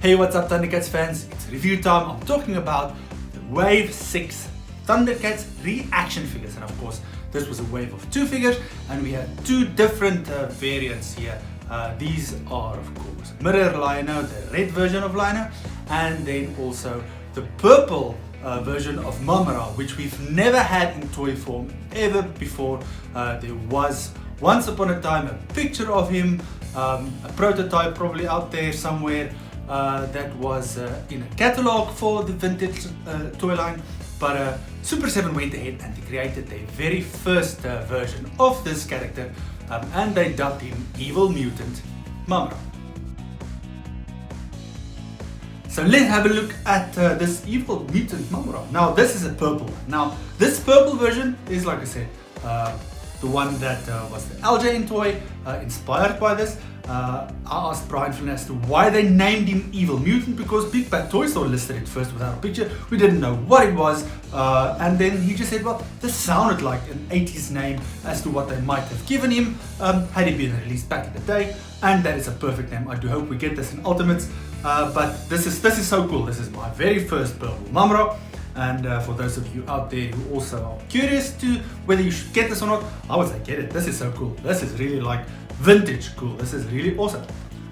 Hey, what's up ThunderCats fans? It's review time. I'm talking about the Wave 6 ThunderCats ReAction figures, and of course this was a wave of 2 figures and we had 2 different variants here. These are of course Mirror Lino, the red version of Lino, and then also the purple version of Mumm-Ra, which we've never had in toy form ever before. There was once upon a time a picture of him, a prototype probably out there somewhere, that was in a catalog for the vintage toy line, but Super7 went ahead and they created their very first version of this character, and they dubbed him Evil Mutant Mumm-Ra. So let's have a look at this Evil Mutant Mumm-Ra. Now this is a purple one. Now this purple version is, like I said, the one that was the LJN toy, inspired by this. I asked Brian Flynn as to why they named him Evil Mutant, because Big Bad Toy Store listed it first without a picture. We didn't know what it was, and then he just said, well, this sounded like an 80s name as to what they might have given him had he been released back in the day, and that is a perfect name. I do hope we get this in Ultimates, but this is so cool. This is my very first purple Mumm-Ra. And for those of you out there who also are curious to whether you should get this or not, I would say get it. This is so cool. This is really like vintage cool. This is really awesome.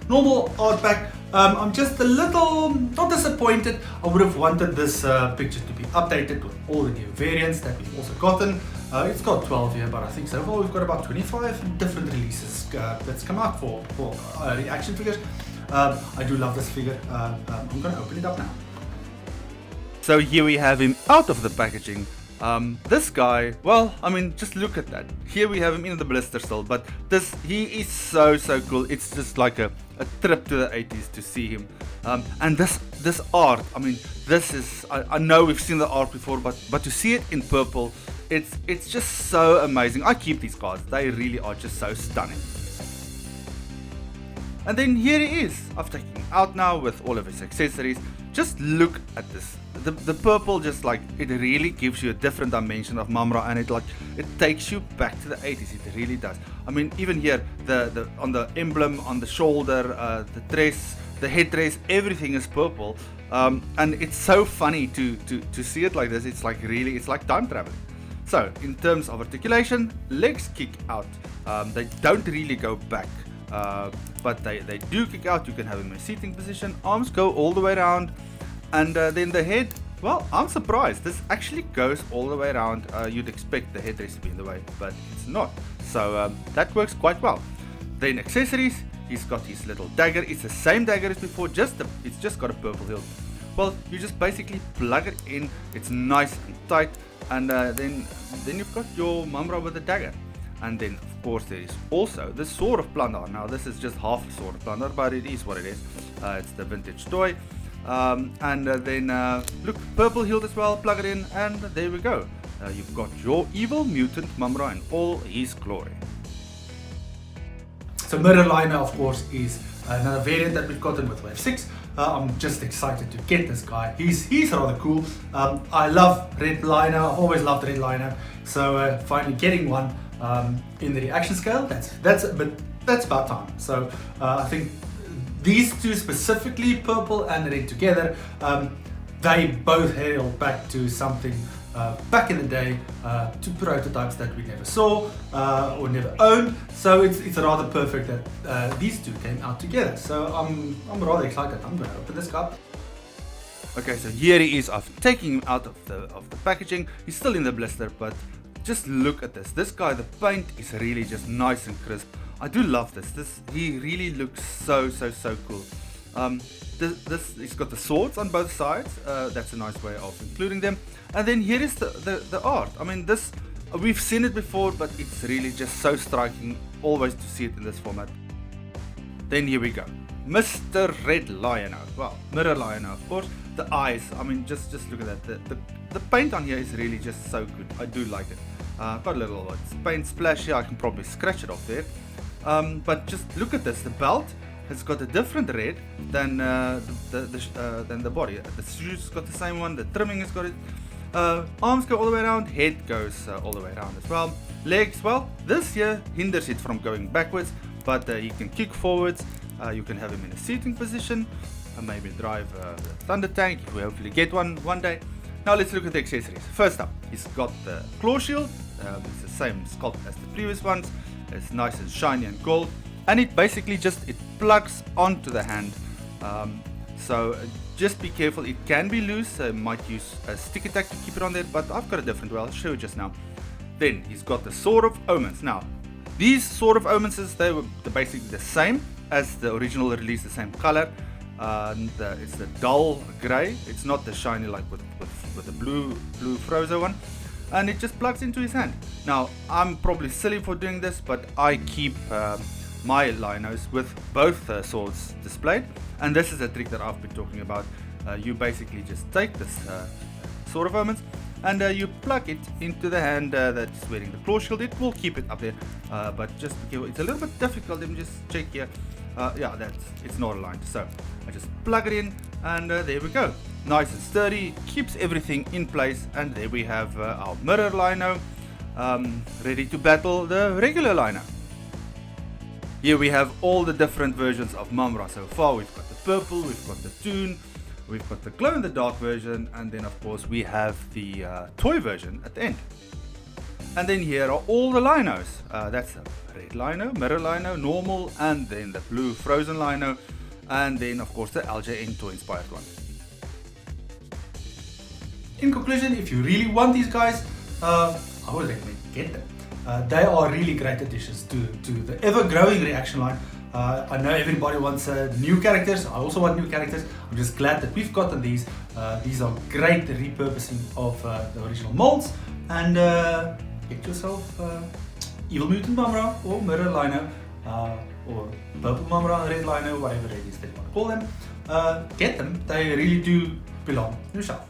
Normal art pack. I'm just a little not disappointed. I would have wanted this picture to be updated with all the new variants that we've also gotten. It's got 12 here, but I think so far we've got about 25 different releases that's come out for ReAction figures. I do love this figure. I'm going to open it up now. So here we have him out of the packaging. This guy, well, I mean, just look at that. Here we have him in the blister still, but he is so cool. It's just like a trip to the 80s to see him. And this art, I mean, this is, I know we've seen the art before, but to see it in purple, it's just so amazing. I keep these cards. They really are just so stunning. And then here he is. I've taken him out now with all of his accessories. Just look at this. The purple, just like, it really gives you a different dimension of Mumm-Ra, and it takes you back to the 80s. It really does. I mean, even here, on the emblem, on the shoulder, the dress, the headdress, everything is purple. And it's so funny to see it like this. It's like time traveling. So in terms of articulation, legs kick out. They don't really go back. But they do kick out. You can have him in a seating position. Arms go all the way around, and then the head, well, I'm surprised. This actually goes all the way around. You'd expect the headrest to be in the way, but it's not. So that works quite well. Then accessories, he's got his little dagger. It's the same dagger as before, it's just got a purple hilt. Well, you just basically plug it in. It's nice and tight, and then you've got your Mumm-Ra with the dagger. And then of course there is also the Sword of Plunder. Now this is just half a Sword of Plunder, but it is what it is. It's the vintage toy. And then look, purple hilt as well, plug it in, and there we go. You've got your Evil Mutant Mumm-Ra in all his glory. So Mirror Lino, of course, is another variant that we've gotten with Wave 6. I'm just excited to get this guy. He's rather cool. I love red Lino. I've always loved red Lino. So finally getting one in the ReAction scale, that's about time. So I think these two specifically, purple and red together, they both hail back to something back in the day, to prototypes that we never saw or never owned. So it's rather perfect that these two came out together. So I'm rather excited. I'm going to open this up. Okay, so here he is. I've taken him out of the packaging. He's still in the blister, but just look at this. This guy, the paint is really just nice and crisp. I do love this. He really looks so cool. He's got the swords on both sides. That's a nice way of including them. And then here is the art. I mean, this, we've seen it before, but it's really just so striking always to see it in this format. Then here we go, Mr. Red Lino. Well, Mirror Lino, of course. The eyes, I mean, just look at that. The paint on here is really just so good. I do like it. Got a little paint splash here. I can probably scratch it off there. But just look at this. The belt has got a different red than the body. The shoes got the same one. The trimming has got it. Arms go all the way around. Head goes all the way around as well. Legs, well, this here hinders it from going backwards. but he can kick forwards. You can have him in a seating position, maybe drive the Thunder Tank if we hopefully get one day. Now let's look at the accessories. First up, he's got the claw shield. It's the same sculpt as the previous ones. It's nice and shiny and gold, and it basically it plugs onto the hand. So just be careful, it can be loose. Might use a sticker tag to keep it on there, but I've got a different way. I'll show you just now. Then he's got the Sword of Omens. Now these Sword of Omens, they're basically the same as the original release, the same color. It's the dull grey. It's not the shiny like with the blue Frozo one, and it just plugs into his hand. Now I'm probably silly for doing this, but I keep my Linos with both swords displayed, and this is a trick that I've been talking about. You basically just take this Sword of Omens and you plug it into the hand that's wearing the claw shield. It will keep it up there, but just it's a little bit difficult. Let me just check here. Yeah, it's not aligned, so I just plug it in, and there we go. Nice and sturdy, keeps everything in place, and there we have our mirror Lino, ready to battle the regular Lino. Here we have all the different versions of Mumm-Ra so far. We've got the purple, we've got the toon, we've got the glow-in-the-dark version, and then of course we have the toy version at the end. And then here are all the Linos. That's a red Lino, mirror Lino, normal, and then the blue frozen Lino, and then of course the LJN toy inspired one. In conclusion, if you really want these guys, I would recommend you get them. They are really great additions to the ever-growing ReAction line. I know everybody wants new characters. I also want new characters. I'm just glad that we've gotten these. These are great repurposing of the original molds. And get yourself Evil Mutant Mumm-Ra or Mirror Lino, or Purple Mumm-Ra, Red Lino, whatever it is that you want to call them. Get them. They really do belong to yourself.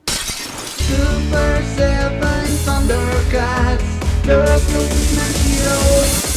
Super 7 ThunderCats, the Mutant heroes.